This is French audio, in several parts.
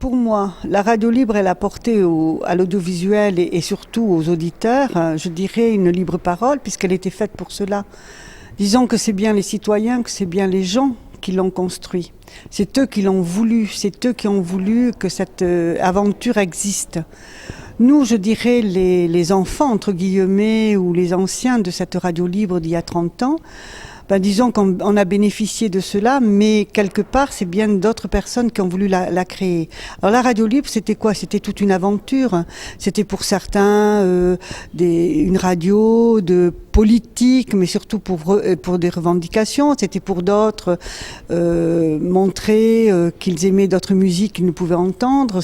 Pour moi, la radio libre, elle a apporté à l'audiovisuel et surtout aux auditeurs, je dirais, une libre parole, puisqu'elle était faite pour cela. Disons que c'est bien les citoyens, que c'est bien les gens qui l'ont construit. C'est eux qui l'ont voulu, c'est eux qui ont voulu que cette aventure existe. Nous, je dirais, les enfants, entre guillemets, ou les anciens de cette radio libre d'il y a 30 ans, disons qu'on a bénéficié de cela, mais quelque part, c'est bien d'autres personnes qui ont voulu la créer. Alors la radio libre, c'était quoi? C'était toute une aventure. C'était pour certains une radio de politique, mais surtout pour des revendications. C'était pour d'autres montrer qu'ils aimaient d'autres musiques qu'ils ne pouvaient entendre.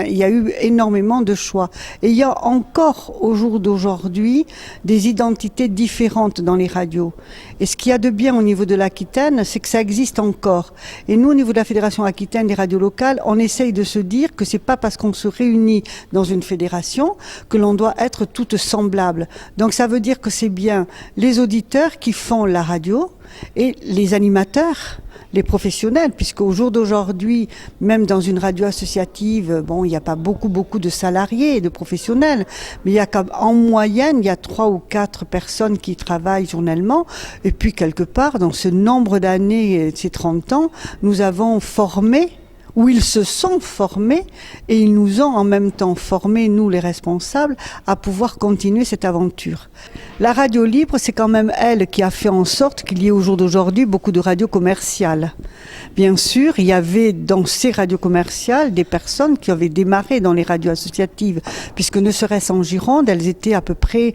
Il y a eu énormément de choix. Et il y a encore, au jour d'aujourd'hui, des identités différentes dans les radios. Et ce qu'il y a de bien au niveau de l'Aquitaine, c'est que ça existe encore. Et nous, au niveau de la Fédération Aquitaine des radios locales, on essaye de se dire que c'est pas parce qu'on se réunit dans une fédération que l'on doit être toutes semblables. Donc ça veut dire que c'est bien les auditeurs qui font la radio et les animateurs, les professionnels, puisqu'au jour d'aujourd'hui, même dans une radio associative, il n'y a pas beaucoup de salariés et de professionnels, mais en moyenne, il y a 3 ou 4 personnes qui travaillent journellement, et puis quelque part, dans ce nombre d'années, ces 30 ans, nous avons formé, où ils se sont formés et ils nous ont en même temps formés, nous les responsables, à pouvoir continuer cette aventure. La radio libre, c'est quand même elle qui a fait en sorte qu'il y ait au jour d'aujourd'hui beaucoup de radios commerciales. Bien sûr, il y avait dans ces radios commerciales des personnes qui avaient démarré dans les radios associatives, puisque ne serait-ce en Gironde, elles étaient à peu près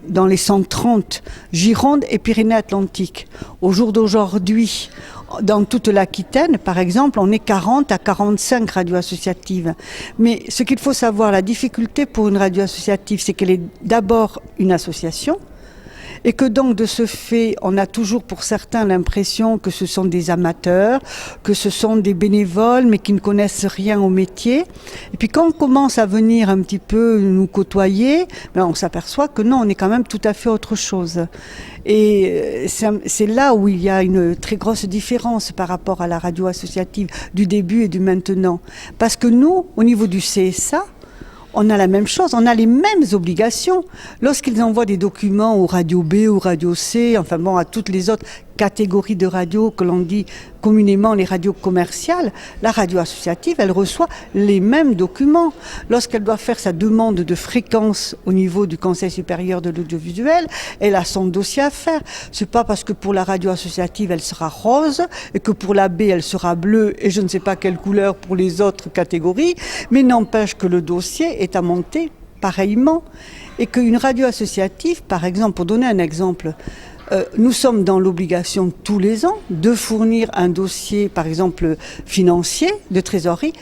dans les 130, Gironde et Pyrénées-Atlantiques. Au jour d'aujourd'hui, dans toute l'Aquitaine, par exemple, on est 40 à 45 radios associatives. Mais ce qu'il faut savoir, la difficulté pour une radio associative, c'est qu'elle est d'abord une association, et que donc de ce fait, on a toujours pour certains l'impression que ce sont des amateurs, que ce sont des bénévoles, mais qui ne connaissent rien au métier. Et puis quand on commence à venir un petit peu nous côtoyer, on s'aperçoit que non, on est quand même tout à fait autre chose. Et c'est là où il y a une très grosse différence par rapport à la radio associative du début et du maintenant. Parce que nous, au niveau du CSA, on a la même chose, on a les mêmes obligations. Lorsqu'ils envoient des documents aux radios B, aux radios C, à toutes les autres catégories de radios que l'on dit communément les radios commerciales, la radio associative, elle reçoit les mêmes documents. Lorsqu'elle doit faire sa demande de fréquence au niveau du Conseil supérieur de l'audiovisuel, elle a son dossier à faire. C'est pas parce que pour la radio associative, elle sera rose et que pour la B, elle sera bleue et je ne sais pas quelle couleur pour les autres catégories, mais n'empêche que le dossier est à monter pareillement. Et qu'une radio associative, par exemple, pour donner un exemple, nous sommes dans l'obligation tous les ans de fournir un dossier, par exemple, financier, de trésorerie,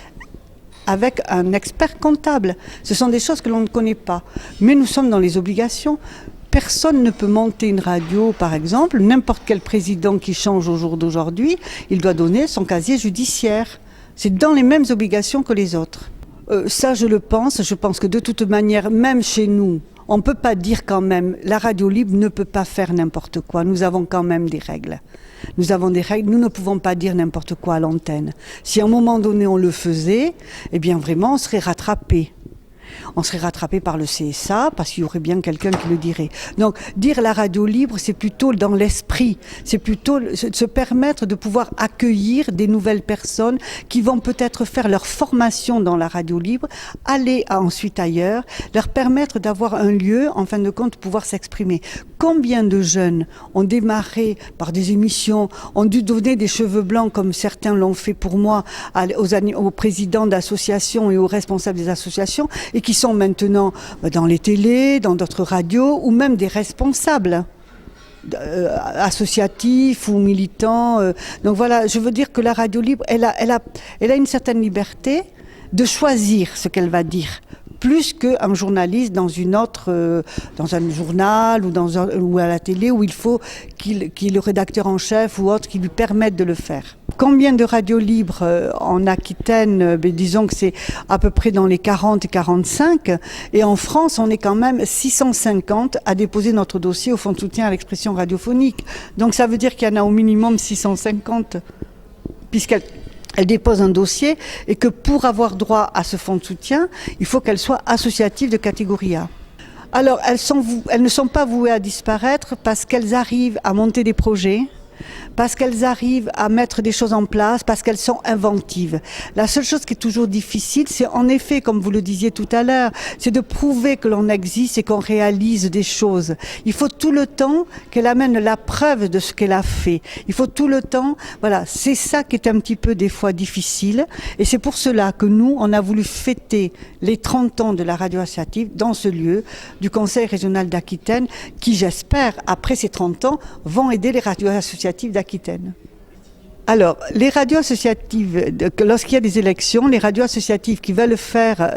avec un expert comptable. Ce sont des choses que l'on ne connaît pas. Mais nous sommes dans les obligations. Personne ne peut monter une radio, par exemple, n'importe quel président qui change au jour d'aujourd'hui, il doit donner son casier judiciaire. C'est dans les mêmes obligations que les autres. Ça, je pense que de toute manière, même chez nous, on ne peut pas dire quand même, la radio libre ne peut pas faire n'importe quoi. Nous avons quand même des règles. Nous avons des règles, nous ne pouvons pas dire n'importe quoi à l'antenne. Si à un moment donné on le faisait, eh bien vraiment on serait rattrapé. On serait rattrapé par le CSA parce qu'il y aurait bien quelqu'un qui le dirait. Donc dire la radio libre, c'est plutôt dans l'esprit, c'est plutôt se permettre de pouvoir accueillir des nouvelles personnes qui vont peut-être faire leur formation dans la radio libre, aller ensuite ailleurs, leur permettre d'avoir un lieu, en fin de compte, pouvoir s'exprimer. Combien de jeunes ont démarré par des émissions, ont dû donner des cheveux blancs comme certains l'ont fait pour moi aux présidents d'associations et aux responsables des associations et qui sont maintenant dans les télés, dans d'autres radios ou même des responsables associatifs ou militants. Donc voilà, je veux dire que la radio libre, elle a une certaine liberté de choisir ce qu'elle va dire, plus qu'un journaliste dans dans un journal ou à la télé où il faut qu'il y ait le rédacteur en chef ou autre qui lui permette de le faire. Combien de radios libres en Aquitaine? Disons que c'est à peu près dans les 40 et 45. Et en France, on est quand même 650 à déposer notre dossier au Fonds de soutien à l'expression radiophonique. Donc ça veut dire qu'il y en a au minimum 650, puisqu'elles elle dépose un dossier et que pour avoir droit à ce fonds de soutien, il faut qu'elle soit associative de catégorie A. Alors, elles ne sont pas vouées à disparaître parce qu'elles arrivent à monter des projets, parce qu'elles arrivent à mettre des choses en place, parce qu'elles sont inventives. La seule chose qui est toujours difficile, c'est en effet, comme vous le disiez tout à l'heure, c'est de prouver que l'on existe et qu'on réalise des choses. Il faut tout le temps qu'elle amène la preuve de ce qu'elle a fait. Il faut tout le temps, voilà, c'est ça qui est un petit peu des fois difficile. Et c'est pour cela que nous, on a voulu fêter les 30 ans de la radio associative dans ce lieu du Conseil régional d'Aquitaine, qui, j'espère, après ces 30 ans, vont aider les radios associatives d'Aquitaine. Alors, les radios associatives, lorsqu'il y a des élections, les radios associatives qui veulent faire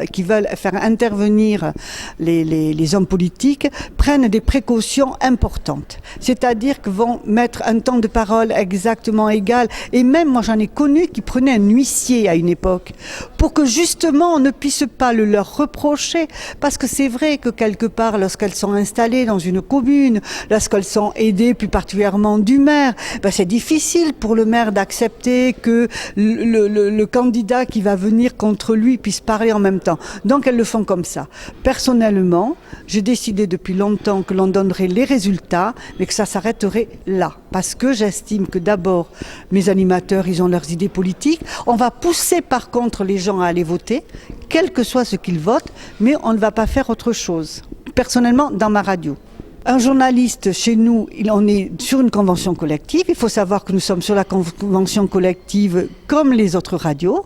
intervenir les hommes politiques prennent des précautions importantes. C'est-à-dire qu'ils vont mettre un temps de parole exactement égal. Et même, moi j'en ai connu qui prenaient un huissier à une époque pour que justement on ne puisse pas le leur reprocher. Parce que c'est vrai que quelque part, lorsqu'elles sont installées dans une commune, lorsqu'elles sont aidées plus particulièrement du maire, ben c'est difficile pour le maire d'accepter que le candidat qui va venir contre lui puisse parler en même temps. Donc elles le font comme ça. Personnellement, j'ai décidé depuis longtemps que l'on donnerait les résultats, mais que ça s'arrêterait là. Parce que j'estime que d'abord, mes animateurs, ils ont leurs idées politiques. On va pousser par contre les gens à aller voter, quel que soit ce qu'ils votent, mais on ne va pas faire autre chose. Personnellement, dans ma radio. Un journaliste, chez nous, on est sur une convention collective. Il faut savoir que nous sommes sur la convention collective comme les autres radios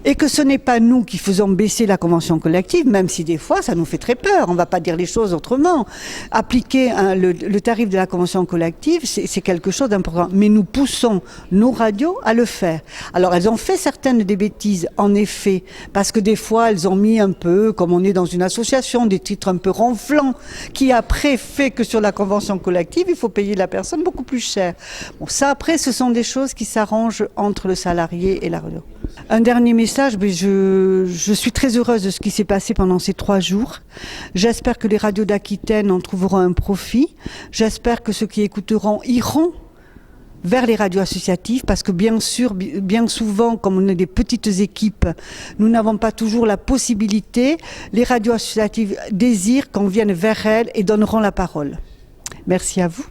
et que ce n'est pas nous qui faisons baisser la convention collective, même si des fois ça nous fait très peur. On ne va pas dire les choses autrement. Appliquer le tarif de la convention collective, c'est quelque chose d'important. Mais nous poussons nos radios à le faire. Alors elles ont fait certaines des bêtises, en effet, parce que des fois elles ont mis un peu, comme on est dans une association, des titres un peu ronflants, qui après fait que sur la convention collective, il faut payer la personne beaucoup plus cher. Bon, ça après, ce sont des choses qui s'arrangent entre le salarié et la radio. Un dernier message, je suis très heureuse de ce qui s'est passé pendant ces 3 jours. J'espère que les radios d'Aquitaine en trouveront un profit. J'espère que ceux qui écouteront iront vers les radios associatives, parce que bien sûr, bien souvent, comme on est des petites équipes, nous n'avons pas toujours la possibilité. Les radios associatives désirent qu'on vienne vers elles et donneront la parole. Merci à vous.